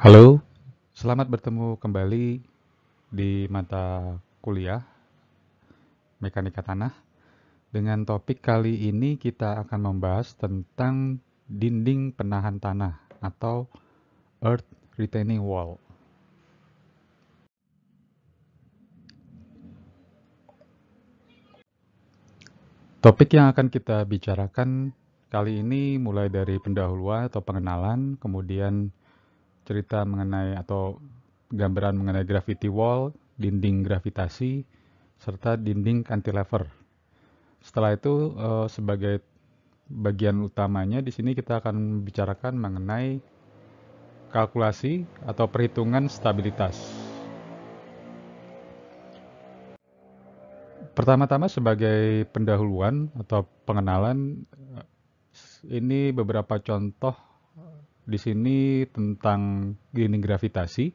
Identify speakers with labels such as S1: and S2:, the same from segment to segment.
S1: Halo, selamat bertemu kembali di mata kuliah Mekanika Tanah. Dengan topik kali ini kita akan membahas tentang dinding penahan tanah atau Earth Retaining Wall. Topik yang akan kita bicarakan kali ini mulai dari pendahuluan atau pengenalan, kemudian cerita mengenai atau gambaran mengenai gravity wall, dinding gravitasi, serta dinding cantilever. Setelah itu sebagai bagian utamanya di sini kita akan bicarakan mengenai kalkulasi atau perhitungan stabilitas. Pertama-tama sebagai pendahuluan atau pengenalan, ini beberapa contoh di sini tentang dinding gravitasi.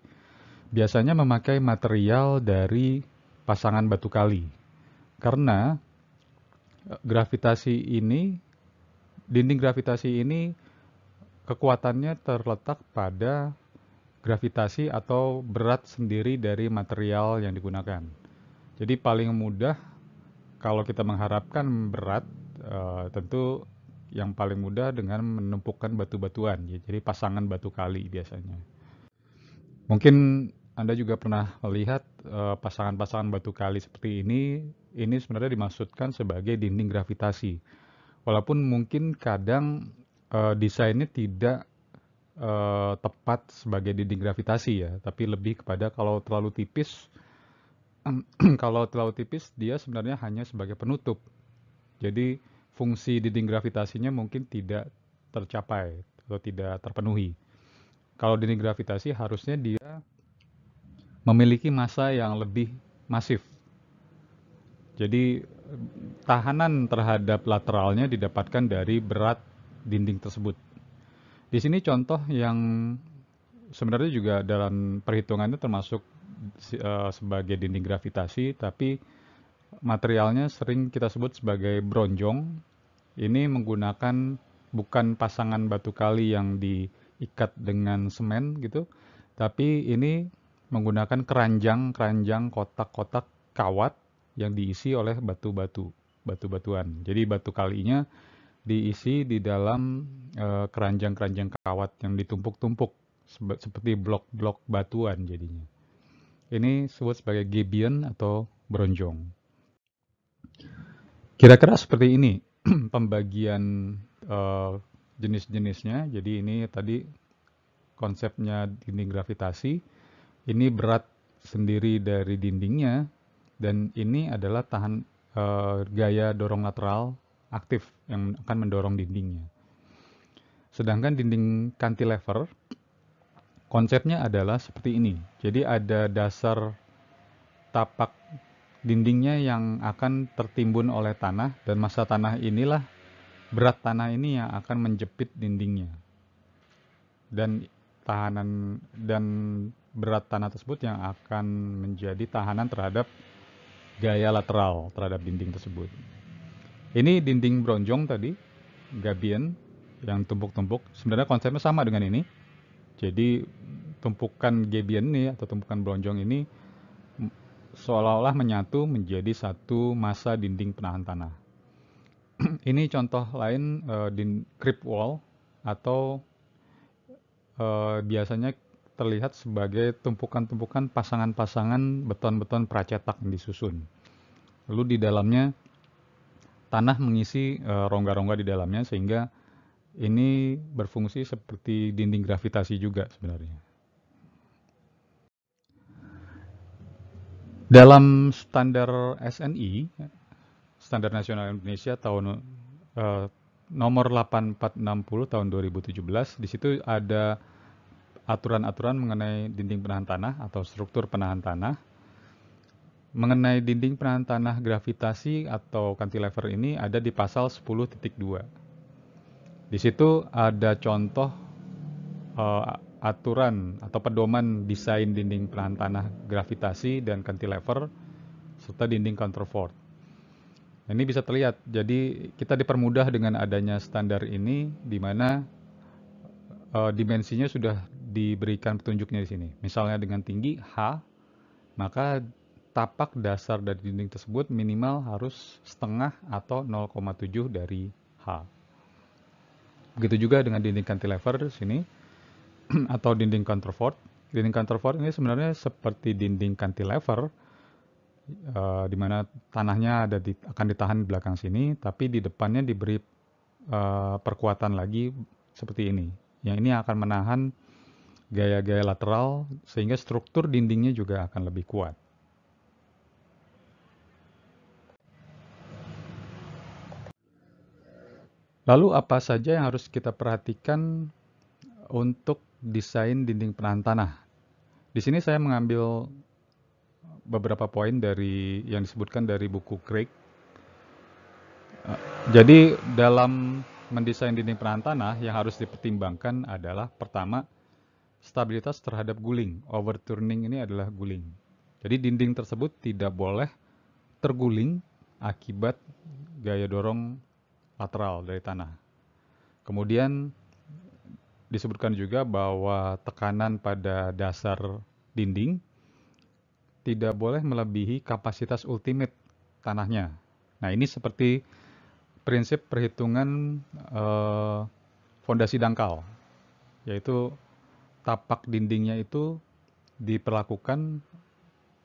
S1: Biasanya memakai material dari pasangan batu kali. Karena gravitasi ini, dinding gravitasi ini kekuatannya terletak pada gravitasi atau berat sendiri dari material yang digunakan. Jadi paling mudah kalau kita mengharapkan berat, tentu yang paling mudah dengan menumpukan batu-batuan. Jadi pasangan batu kali biasanya. Mungkin Anda juga pernah melihat pasangan-pasangan batu kali seperti ini sebenarnya dimaksudkan sebagai dinding gravitasi. Walaupun mungkin kadang desainnya tidak tepat sebagai dinding gravitasi ya, tapi lebih kepada kalau terlalu tipis, kalau terlalu tipis dia sebenarnya hanya sebagai penutup. Jadi fungsi dinding gravitasinya mungkin tidak tercapai atau tidak terpenuhi. Kalau dinding gravitasi harusnya dia memiliki massa yang lebih masif. Jadi tahanan terhadap lateralnya didapatkan dari berat dinding tersebut. Di sini contoh yang sebenarnya juga dalam perhitungannya termasuk sebagai dinding gravitasi, tapi materialnya sering kita sebut sebagai bronjong. Ini menggunakan bukan pasangan batu kali yang diikat dengan semen gitu, tapi ini menggunakan keranjang-keranjang kotak-kotak kawat yang diisi oleh batu-batu, batu-batuan. Jadi batu kalinya diisi di dalam keranjang-keranjang kawat yang ditumpuk-tumpuk seperti blok-blok batuan jadinya. Ini disebut sebagai gabion atau bronjong. Kira-kira seperti ini pembagian jenis-jenisnya. Jadi ini tadi konsepnya dinding gravitasi. Ini berat sendiri dari dindingnya dan ini adalah tahan gaya dorong lateral aktif yang akan mendorong dindingnya. Sedangkan dinding cantilever konsepnya adalah seperti ini. Jadi ada dasar tapak dindingnya yang akan tertimbun oleh tanah dan massa tanah inilah, berat tanah ini yang akan menjepit dindingnya. Dan tahanan dan berat tanah tersebut yang akan menjadi tahanan terhadap gaya lateral terhadap dinding tersebut. Ini dinding bronjong tadi, gabion yang tumpuk-tumpuk. Sebenarnya konsepnya sama dengan ini. Jadi tumpukan gabion ini atau tumpukan bronjong ini seolah-olah menyatu menjadi satu massa dinding penahan tanah. Ini contoh lain creep wall atau biasanya terlihat sebagai tumpukan-tumpukan pasangan-pasangan beton-beton pracetak yang disusun. Lalu di dalamnya tanah mengisi rongga-rongga di dalamnya sehingga ini berfungsi seperti dinding gravitasi juga sebenarnya. Dalam standar SNI, Standar Nasional Indonesia tahun nomor 8460 tahun 2017, di situ ada aturan-aturan mengenai dinding penahan tanah atau struktur penahan tanah. Mengenai dinding penahan tanah gravitasi atau cantilever ini ada di pasal 10.2. Di situ ada contoh aturan atau pedoman desain dinding penahan tanah gravitasi dan cantilever serta dinding counterfort. Ini bisa terlihat, jadi kita dipermudah dengan adanya standar ini di mana dimensinya sudah diberikan petunjuknya di sini. Misalnya dengan tinggi H, maka tapak dasar dari dinding tersebut minimal harus setengah atau 0,7 dari H. Begitu juga dengan dinding cantilever di sini atau dinding counterfort. Dinding counterfort ini sebenarnya seperti dinding cantilever, di mana tanahnya akan ditahan di belakang sini, tapi di depannya diberi perkuatan lagi seperti ini. Yang ini akan menahan gaya-gaya lateral sehingga struktur dindingnya juga akan lebih kuat. Lalu apa saja yang harus kita perhatikan untuk desain dinding penahan tanah? Di sini saya mengambil beberapa poin dari yang disebutkan dari buku Craig. Jadi dalam mendesain dinding penahan tanah yang harus dipertimbangkan adalah pertama, stabilitas terhadap guling. Overturning ini adalah guling. Jadi dinding tersebut tidak boleh terguling akibat gaya dorong lateral dari tanah. Kemudian disebutkan juga bahwa tekanan pada dasar dinding tidak boleh melebihi kapasitas ultimate tanahnya. Nah, ini seperti prinsip perhitungan fondasi dangkal, yaitu tapak dindingnya itu diperlakukan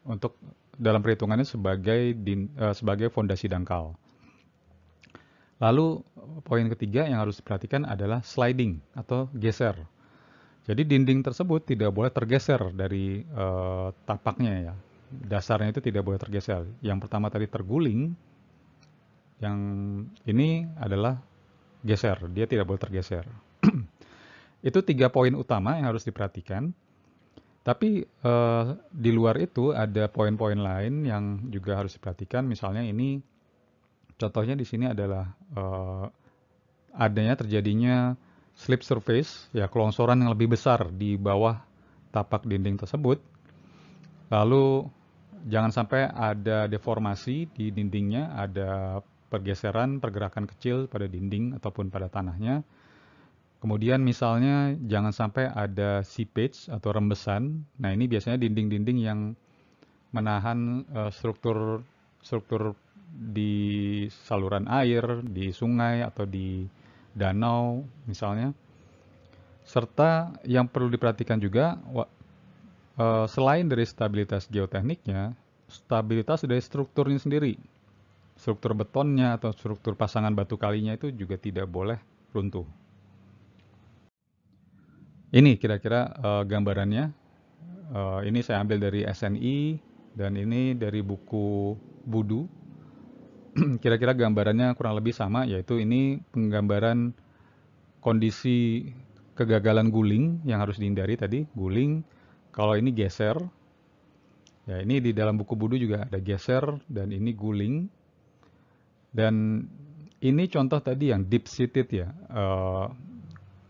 S1: untuk dalam perhitungannya sebagai fondasi dangkal. Lalu poin ketiga yang harus diperhatikan adalah sliding atau geser. Jadi dinding tersebut tidak boleh tergeser dari tapaknya ya. Dasarnya itu tidak boleh tergeser. Yang pertama tadi terguling, yang ini adalah geser, dia tidak boleh tergeser. Itu 3 poin utama yang harus diperhatikan. Tapi di luar itu ada poin-poin lain yang juga harus diperhatikan. Misalnya ini contohnya di sini adalah terjadinya slip surface, ya kelongsoran yang lebih besar di bawah tapak dinding tersebut. Lalu jangan sampai ada deformasi di dindingnya, ada pergerakan kecil pada dinding ataupun pada tanahnya. Kemudian misalnya jangan sampai ada seepage atau rembesan. Nah, ini biasanya dinding-dinding yang menahan struktur di saluran air, di sungai atau di danau misalnya. Serta yang perlu diperhatikan juga selain dari stabilitas geotekniknya, stabilitas dari strukturnya sendiri. Struktur betonnya atau struktur pasangan batu kalinya itu juga tidak boleh runtuh. Ini kira-kira gambarannya. Ini saya ambil dari SNI dan ini dari buku Budu. Kira-kira gambarannya kurang lebih sama, yaitu ini penggambaran kondisi kegagalan guling yang harus dihindari tadi. Guling, kalau ini geser, ya ini di dalam buku Budu juga ada geser dan ini guling. Dan ini contoh tadi yang deep seated ya.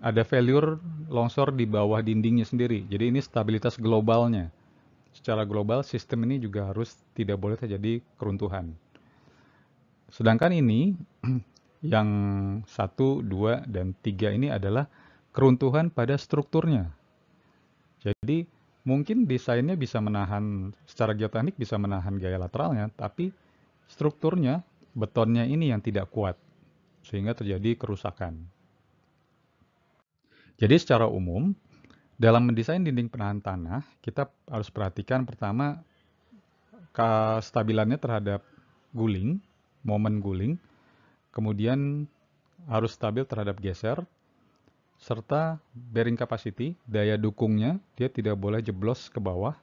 S1: Ada failure longsor di bawah dindingnya sendiri. Jadi ini stabilitas globalnya. Secara global sistem ini juga harus tidak boleh terjadi keruntuhan. Sedangkan ini yang 1, 2, dan 3 ini adalah keruntuhan pada strukturnya. Jadi mungkin desainnya bisa menahan, secara geoteknik bisa menahan gaya lateralnya, tapi strukturnya, betonnya ini yang tidak kuat, sehingga terjadi kerusakan. Jadi secara umum, dalam mendesain dinding penahan tanah, kita harus perhatikan pertama kestabilannya terhadap guling, momen guling, kemudian harus stabil terhadap geser, serta bearing capacity, daya dukungnya, dia tidak boleh jeblos ke bawah,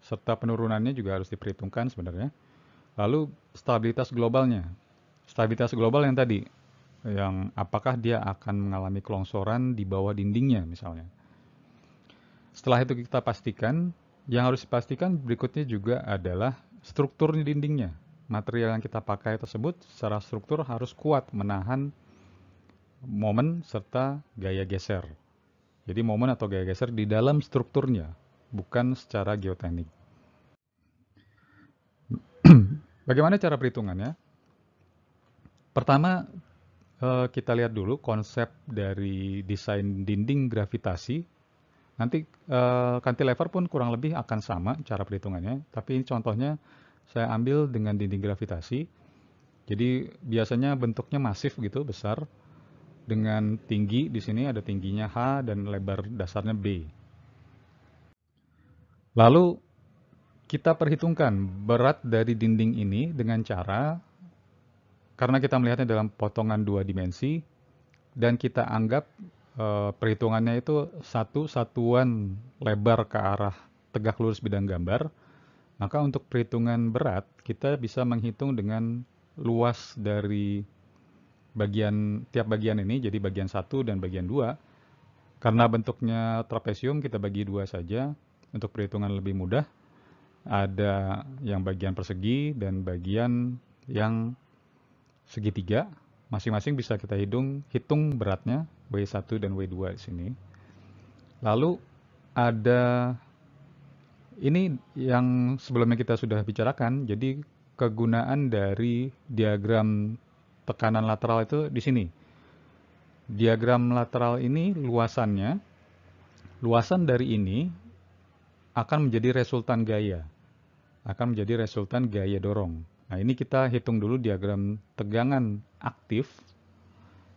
S1: serta penurunannya juga harus diperhitungkan sebenarnya. Lalu stabilitas globalnya, stabilitas global yang tadi, yang apakah dia akan mengalami kelongsoran di bawah dindingnya misalnya. Setelah itu kita pastikan, yang harus dipastikan berikutnya juga adalah struktur dindingnya. Material yang kita pakai tersebut secara struktur harus kuat menahan momen serta gaya geser. Jadi momen atau gaya geser di dalam strukturnya, bukan secara geoteknik. Bagaimana cara perhitungannya? Pertama, kita lihat dulu konsep dari desain dinding gravitasi Nanti cantilever pun kurang lebih akan sama cara perhitungannya, tapi ini contohnya saya ambil dengan dinding gravitasi. Jadi biasanya bentuknya masif gitu, besar, dengan tinggi di sini ada tingginya H dan lebar dasarnya B. Lalu kita perhitungkan berat dari dinding ini dengan cara, karena kita melihatnya dalam potongan 2 dimensi, dan kita anggap perhitungannya itu satu satuan lebar ke arah tegak lurus bidang gambar, maka untuk perhitungan berat kita bisa menghitung dengan luas dari tiap bagian ini, jadi bagian 1 dan bagian 2. Karena bentuknya trapesium kita bagi 2 saja untuk perhitungan lebih mudah. Ada yang bagian persegi dan bagian yang segitiga. Masing-masing bisa kita hitung beratnya, W1 dan W2 di sini. Lalu ada ini yang sebelumnya kita sudah bicarakan, jadi kegunaan dari diagram tekanan lateral itu di sini. Diagram lateral ini luasan dari ini akan menjadi resultan gaya. Akan menjadi resultan gaya dorong. Nah, ini kita hitung dulu diagram tegangan aktif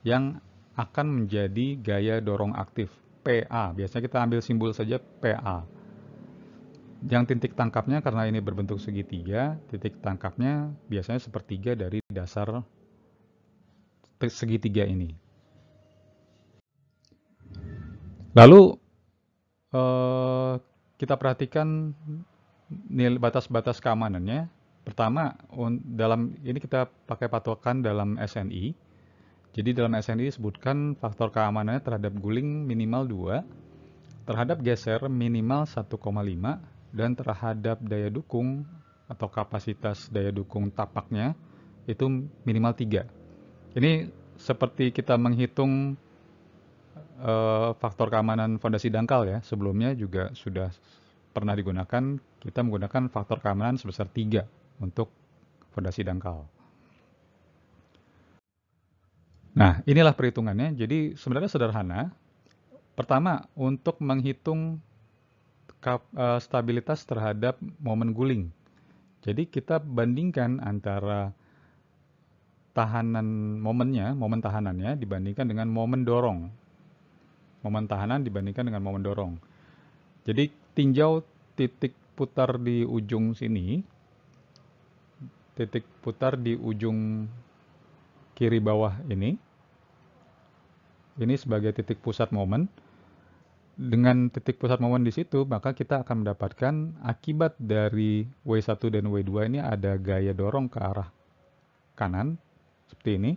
S1: yang akan menjadi gaya dorong aktif, PA. Biasanya kita ambil simbol saja PA. Yang titik tangkapnya karena ini berbentuk segitiga, titik tangkapnya biasanya sepertiga dari dasar segitiga ini. Lalu kita perhatikan nilai batas-batas keamanannya. Pertama, dalam ini kita pakai patokan dalam SNI. Jadi dalam SNI disebutkan faktor keamanannya terhadap guling minimal 2, terhadap geser minimal 1,5, dan terhadap daya dukung atau kapasitas daya dukung tapaknya itu minimal 3. Ini seperti kita menghitung faktor keamanan fondasi dangkal ya. Sebelumnya juga sudah pernah digunakan, kita menggunakan faktor keamanan sebesar 3 untuk fondasi dangkal. Nah, inilah perhitungannya. Jadi sebenarnya sederhana. Pertama, untuk menghitung stabilitas terhadap momen guling. Jadi kita bandingkan antara momen tahanannya dibandingkan dengan momen dorong. Momen tahanan dibandingkan dengan momen dorong. Jadi tinjau titik putar di ujung sini, titik putar di ujung kiri bawah ini sebagai titik pusat momen. Dengan titik pusat momen di situ, maka kita akan mendapatkan akibat dari W1 dan W2 ini ada gaya dorong ke arah kanan, seperti ini.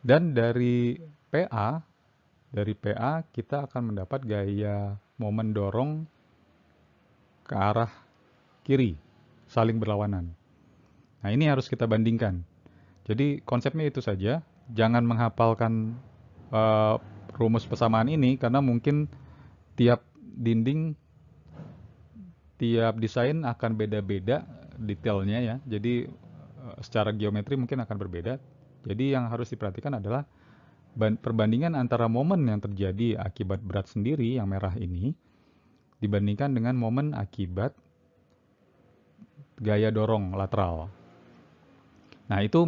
S1: Dan dari PA kita akan mendapat gaya momen dorong ke arah kiri, saling berlawanan. Nah, ini harus kita bandingkan. Jadi konsepnya itu saja, jangan menghafalkan rumus persamaan ini karena mungkin tiap dinding, tiap desain akan beda-beda detailnya ya. Jadi secara geometri mungkin akan berbeda. Jadi yang harus diperhatikan adalah perbandingan antara momen yang terjadi akibat berat sendiri yang merah ini dibandingkan dengan momen akibat gaya dorong lateral. Nah, itu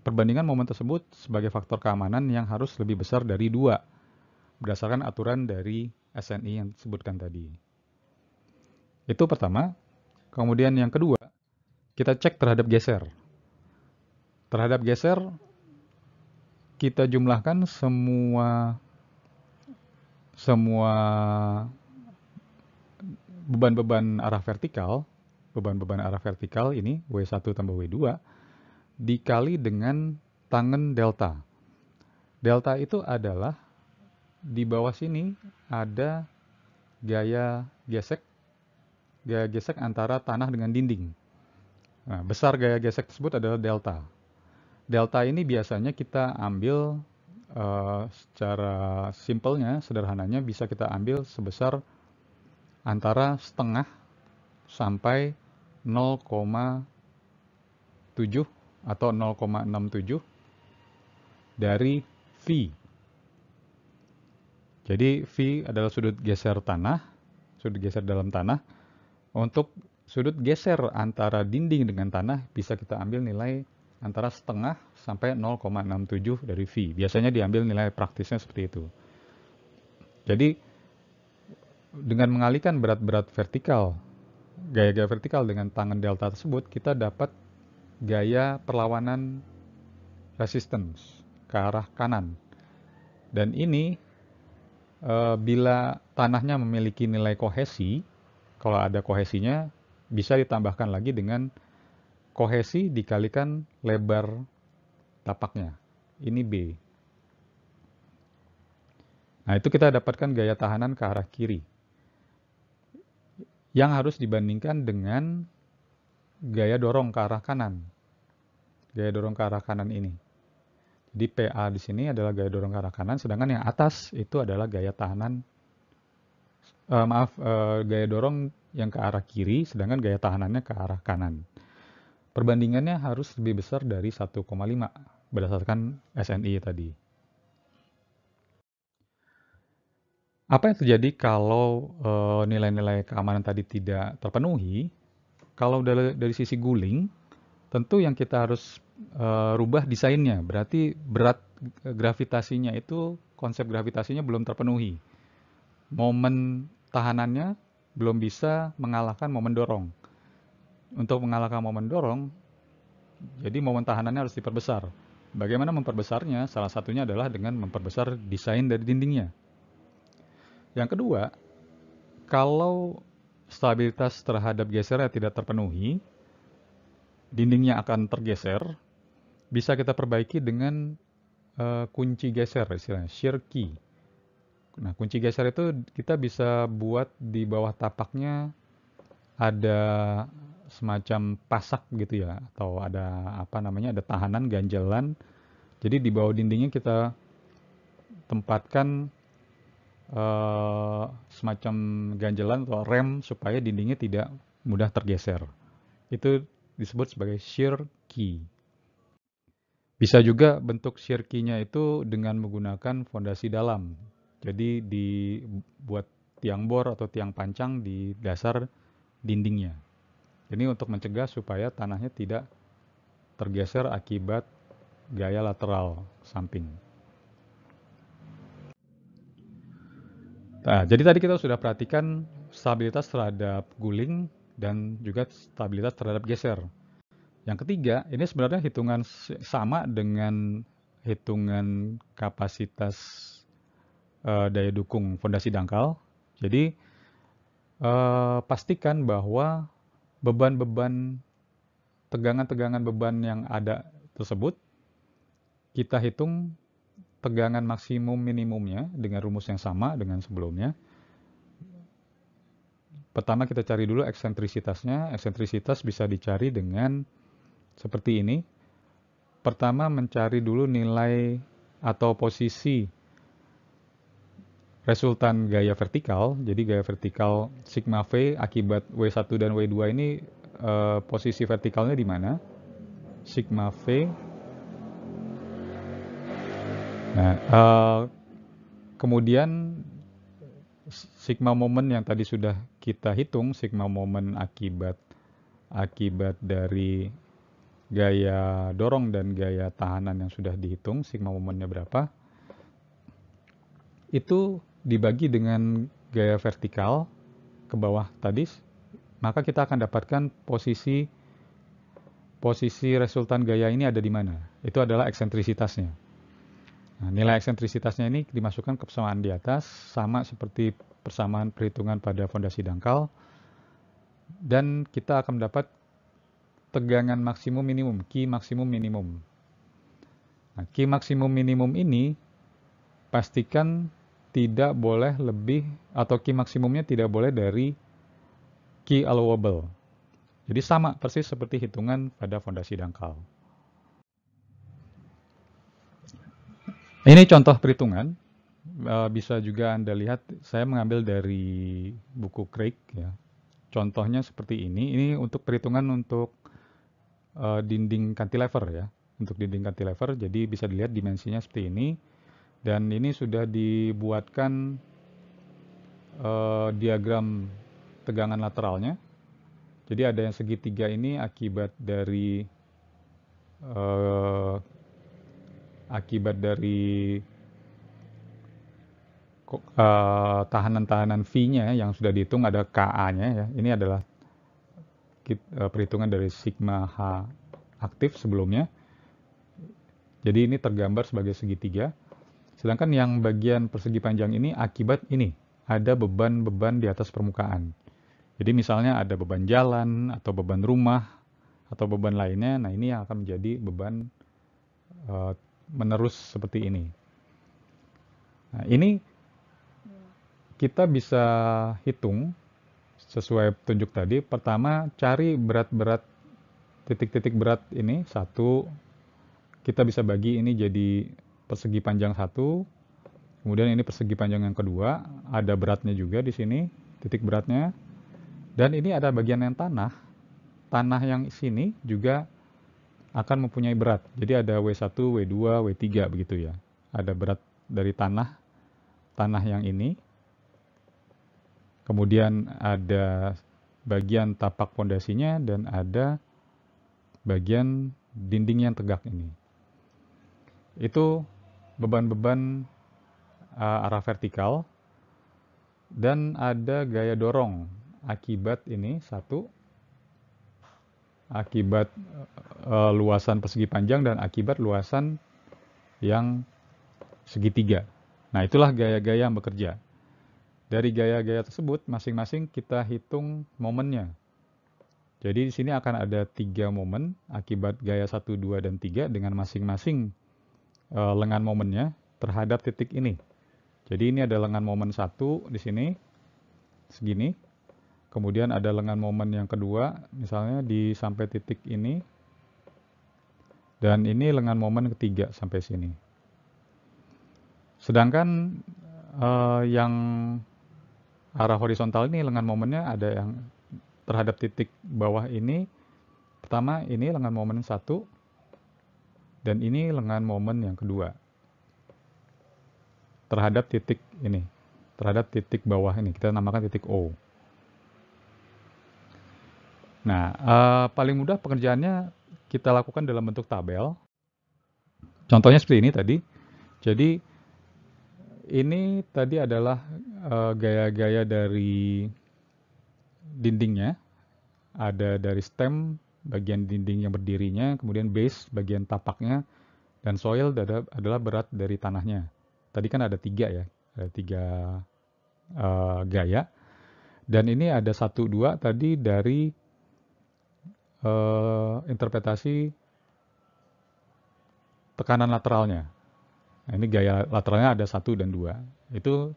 S1: perbandingan momen tersebut sebagai faktor keamanan yang harus lebih besar dari 2 berdasarkan aturan dari SNI yang disebutkan tadi. Itu pertama. Kemudian yang kedua, kita cek terhadap geser. Terhadap geser, kita jumlahkan semua beban-beban arah vertikal ini, W1 tambah W2, dikali dengan tangen delta. Delta itu adalah di bawah sini ada gaya gesek antara tanah dengan dinding. Nah, besar gaya gesek tersebut adalah delta. Delta ini biasanya kita ambil secara simpelnya, sederhananya bisa kita ambil sebesar antara setengah sampai 0,7 atau 0,67 dari V. Jadi V adalah sudut geser tanah, sudut geser dalam tanah. Untuk sudut geser antara dinding dengan tanah bisa kita ambil nilai antara setengah sampai 0,67 dari V. Biasanya diambil nilai praktisnya seperti itu. Jadi dengan mengalihkan berat-berat vertikal, gaya-gaya vertikal dengan tangan delta tersebut, kita dapat gaya perlawanan resistance ke arah kanan. Dan ini bila tanahnya memiliki nilai kohesi, kalau ada kohesinya, bisa ditambahkan lagi dengan kohesi dikalikan lebar tapaknya. Ini B. Nah, itu kita dapatkan gaya tahanan ke arah kiri. Yang harus dibandingkan dengan gaya dorong ke arah kanan. Gaya dorong ke arah kanan ini. Jadi PA di sini adalah gaya dorong ke arah kanan, sedangkan yang atas itu adalah gaya tahanan, gaya dorong yang ke arah kiri, sedangkan gaya tahanannya ke arah kanan. Perbandingannya harus lebih besar dari 1,5 berdasarkan SNI tadi. Apa yang terjadi kalau nilai-nilai keamanan tadi tidak terpenuhi? Kalau dari sisi guling, tentu yang kita harus rubah desainnya. Berarti berat gravitasinya itu, konsep gravitasinya belum terpenuhi. Momen tahanannya belum bisa mengalahkan momen dorong. Untuk mengalahkan momen dorong, jadi momen tahanannya harus diperbesar. Bagaimana memperbesarnya? Salah satunya adalah dengan memperbesar desain dari dindingnya. Yang kedua, kalau stabilitas terhadap gesernya tidak terpenuhi, dindingnya akan tergeser, bisa kita perbaiki dengan kunci geser, istilahnya shear key. Nah, kunci geser itu kita bisa buat di bawah tapaknya ada semacam pasak gitu ya, atau ada apa namanya, ada tahanan ganjalan. Jadi di bawah dindingnya kita tempatkan semacam ganjalan atau rem supaya dindingnya tidak mudah tergeser. Itu disebut sebagai shear key. Bisa juga bentuk shear key-nya itu dengan menggunakan fondasi dalam. Jadi dibuat tiang bor atau tiang pancang di dasar dindingnya. Ini untuk mencegah supaya tanahnya tidak tergeser akibat gaya lateral samping. Nah, jadi tadi kita sudah perhatikan stabilitas terhadap guling dan juga stabilitas terhadap geser. Yang ketiga, ini sebenarnya hitungan sama dengan hitungan kapasitas daya dukung fondasi dangkal. Jadi pastikan bahwa beban-beban, tegangan-tegangan beban yang ada tersebut kita hitung tegangan maksimum minimumnya dengan rumus yang sama dengan sebelumnya. Pertama kita cari dulu eksentrisitasnya. Eksentrisitas bisa dicari dengan seperti ini. Pertama mencari dulu nilai atau posisi resultan gaya vertikal. Jadi gaya vertikal sigma V akibat W1 dan W2 ini posisi vertikalnya di mana? Sigma V. Nah, kemudian sigma momen yang tadi sudah kita hitung, sigma momen akibat dari gaya dorong dan gaya tahanan yang sudah dihitung, sigma momennya berapa, itu dibagi dengan gaya vertikal ke bawah tadi, maka kita akan dapatkan posisi resultan gaya ini ada di mana. Itu adalah eksentrisitasnya. Nah, nilai eksentrisitasnya ini dimasukkan ke persamaan di atas, sama seperti persamaan perhitungan pada fondasi dangkal, dan kita akan mendapat tegangan maksimum minimum, Q maksimum minimum. Nah, Q maksimum minimum ini pastikan tidak boleh lebih, atau Q maksimumnya tidak boleh dari Q allowable. Jadi sama persis seperti hitungan pada fondasi dangkal. Ini contoh perhitungan. Bisa juga Anda lihat, saya mengambil dari buku Craig ya. Contohnya seperti ini. Ini untuk perhitungan untuk dinding cantilever ya. Untuk dinding cantilever, jadi bisa dilihat dimensinya seperti ini. Dan ini sudah dibuatkan diagram tegangan lateralnya. Jadi ada yang segitiga ini akibat dari tahanan-tahanan V-nya yang sudah dihitung, ada KA-nya ya. Ini adalah perhitungan dari sigma H aktif sebelumnya. Jadi ini tergambar sebagai segitiga. Sedangkan yang bagian persegi panjang ini akibat ini, ada beban-beban di atas permukaan. Jadi misalnya ada beban jalan, atau beban rumah, atau beban lainnya. Nah ini yang akan menjadi beban menerus seperti ini. Nah ini kita bisa hitung sesuai petunjuk tadi. Pertama, cari berat-berat, titik-titik berat ini. Satu, kita bisa bagi ini jadi persegi panjang satu. Kemudian ini persegi panjang yang kedua. Ada beratnya juga di sini, titik beratnya. Dan ini ada bagian yang tanah. Tanah yang sini juga akan mempunyai berat. Jadi ada W1, W2, W3 begitu ya. Ada berat dari tanah yang ini. Kemudian ada bagian tapak pondasinya dan ada bagian dinding yang tegak ini. Itu beban-beban arah vertikal. Dan ada gaya dorong akibat ini satu, akibat luasan persegi panjang dan akibat luasan yang segitiga. Nah itulah gaya-gaya yang bekerja. Dari gaya-gaya tersebut masing-masing kita hitung momennya. Jadi di sini akan ada 3 momen akibat gaya 1, 2, dan 3 dengan masing-masing lengan momennya terhadap titik ini. Jadi ini ada lengan momen 1 di sini, segini. Kemudian ada lengan momen yang kedua, misalnya di sampai titik ini. Dan ini lengan momen ketiga sampai sini. Sedangkan yang arah horizontal ini lengan momennya ada yang terhadap titik bawah ini. Pertama ini lengan momen 1. Dan ini lengan momen yang kedua. Terhadap titik ini. Terhadap titik bawah ini. Kita namakan titik O. Nah, paling mudah pengerjaannya kita lakukan dalam bentuk tabel. Contohnya seperti ini tadi. Jadi, ini tadi adalah gaya-gaya dari dindingnya. Ada dari stem, bagian dinding yang berdirinya, kemudian base, bagian tapaknya, dan soil adalah berat dari tanahnya. Tadi kan ada 3 ya, ada 3 gaya. Dan ini ada 1, 2 tadi dari interpretasi tekanan lateralnya. Nah, ini gaya lateralnya ada 1 dan 2. Itu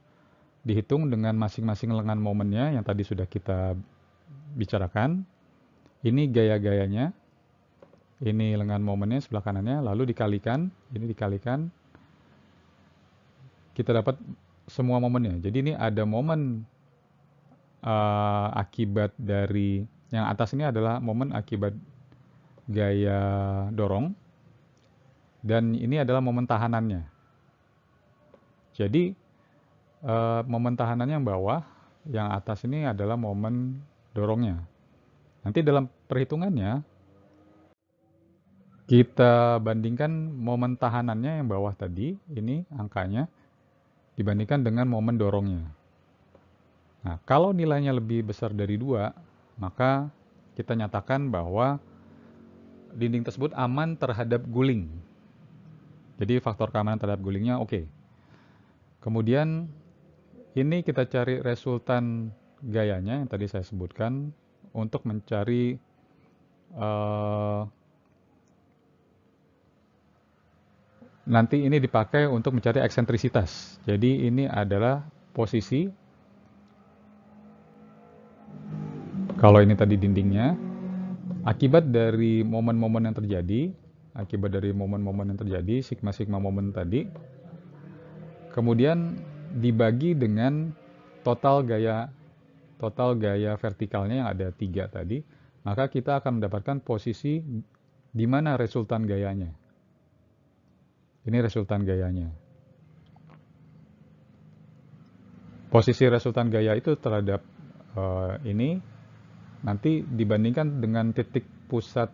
S1: dihitung dengan masing-masing lengan momennya yang tadi sudah kita bicarakan. Ini gaya-gayanya. Ini lengan momennya sebelah kanannya, lalu dikalikan, ini dikalikan. Kita dapat semua momennya. Jadi ini ada momen akibat dari yang atas ini adalah momen akibat gaya dorong. Dan ini adalah momen tahanannya. Jadi momen tahanannya yang bawah, yang atas ini adalah momen dorongnya. Nanti dalam perhitungannya kita bandingkan momen tahanannya yang bawah tadi, ini angkanya, dibandingkan dengan momen dorongnya. Nah, kalau nilainya lebih besar dari 2, maka kita nyatakan bahwa dinding tersebut aman terhadap guling. Jadi faktor keamanan terhadap gulingnya oke. Kemudian ini kita cari resultan gayanya yang tadi saya sebutkan untuk mencari nanti ini dipakai untuk mencari eksentrisitas. Jadi ini adalah posisi. Kalau ini tadi dindingnya, akibat dari momen-momen yang terjadi, sigma-sigma momen tadi, kemudian dibagi dengan total gaya vertikalnya yang ada 3 tadi, maka kita akan mendapatkan posisi di mana resultan gayanya. Ini resultan gayanya. posisi resultan gaya itu terhadap ini nanti dibandingkan dengan titik pusat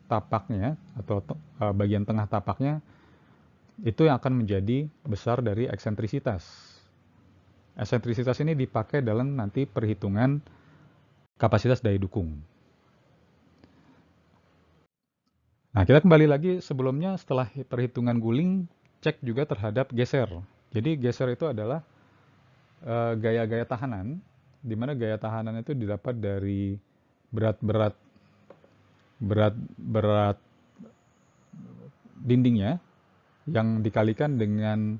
S1: tapaknya atau bagian tengah tapaknya, itu yang akan menjadi besar dari eksentrisitas. Eksentrisitas ini dipakai dalam nanti perhitungan kapasitas daya dukung. Nah, kita kembali lagi sebelumnya setelah perhitungan guling, cek juga terhadap geser. Jadi geser itu adalah gaya-gaya tahanan, di mana gaya tahanan itu didapat dari berat dindingnya yang dikalikan dengan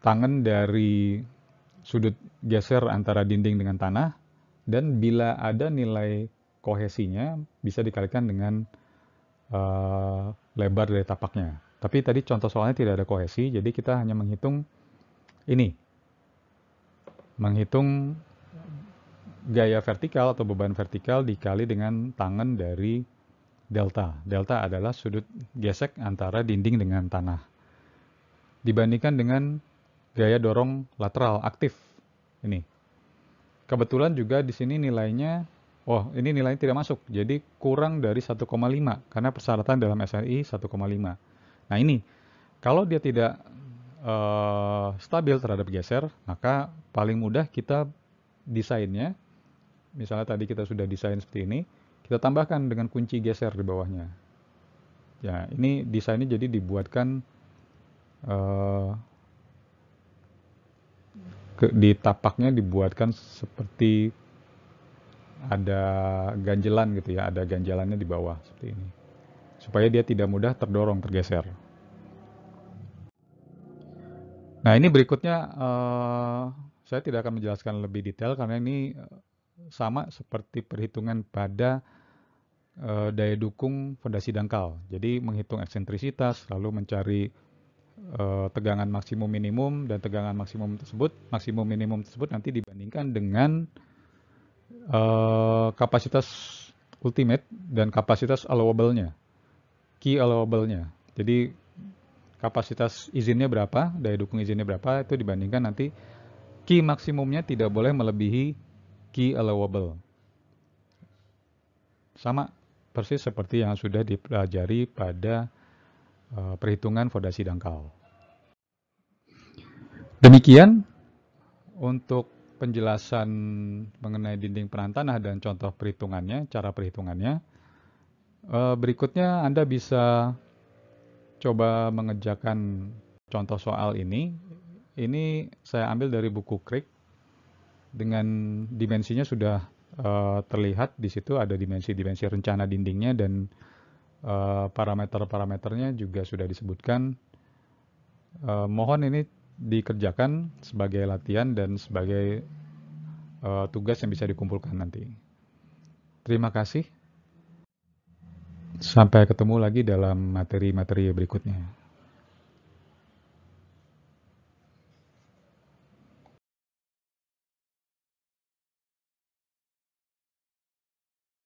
S1: tangan dari sudut geser antara dinding dengan tanah, dan bila ada nilai kohesinya bisa dikalikan dengan lebar dari tapaknya. Tapi tadi contoh soalnya tidak ada kohesi, jadi kita hanya menghitung ini. Menghitung gaya vertikal atau beban vertikal dikali dengan tangan dari delta. Delta adalah sudut gesek antara dinding dengan tanah. Dibandingkan dengan gaya dorong lateral aktif. Ini. Kebetulan juga di sini nilainya, ini nilainya tidak masuk. Jadi kurang dari 1,5 karena persyaratan dalam SRI 1,5. Nah ini, kalau dia tidak stabil terhadap geser, maka paling mudah kita desainnya, misalnya tadi kita sudah desain seperti ini, kita tambahkan dengan kunci geser di bawahnya. Ya, ini desainnya jadi dibuatkan di tapaknya dibuatkan seperti ada ganjelan gitu ya, ada ganjalannya di bawah seperti ini. Supaya dia tidak mudah terdorong, tergeser. Nah, ini berikutnya saya tidak akan menjelaskan lebih detail karena ini sama seperti perhitungan pada daya dukung fondasi dangkal. Jadi menghitung eksentrisitas, lalu mencari tegangan maksimum minimum, dan tegangan maksimum minimum tersebut nanti dibandingkan dengan kapasitas ultimate dan kapasitas allowable-nya, key allowable-nya. Jadi kapasitas izinnya berapa, daya dukung izinnya berapa, itu dibandingkan nanti key maksimumnya tidak boleh melebihi key allowable. Sama persis seperti yang sudah dipelajari pada perhitungan fondasi dangkal. Demikian untuk penjelasan mengenai dinding penahan tanah dan contoh perhitungannya, cara perhitungannya. Berikutnya Anda bisa coba mengerjakan contoh soal ini. Ini saya ambil dari buku Crick. Dengan dimensinya sudah terlihat di situ, ada dimensi-dimensi rencana dindingnya, dan parameter-parameternya juga sudah disebutkan. Mohon ini dikerjakan sebagai latihan dan sebagai tugas yang bisa dikumpulkan nanti. Terima kasih. Sampai ketemu lagi dalam materi-materi berikutnya.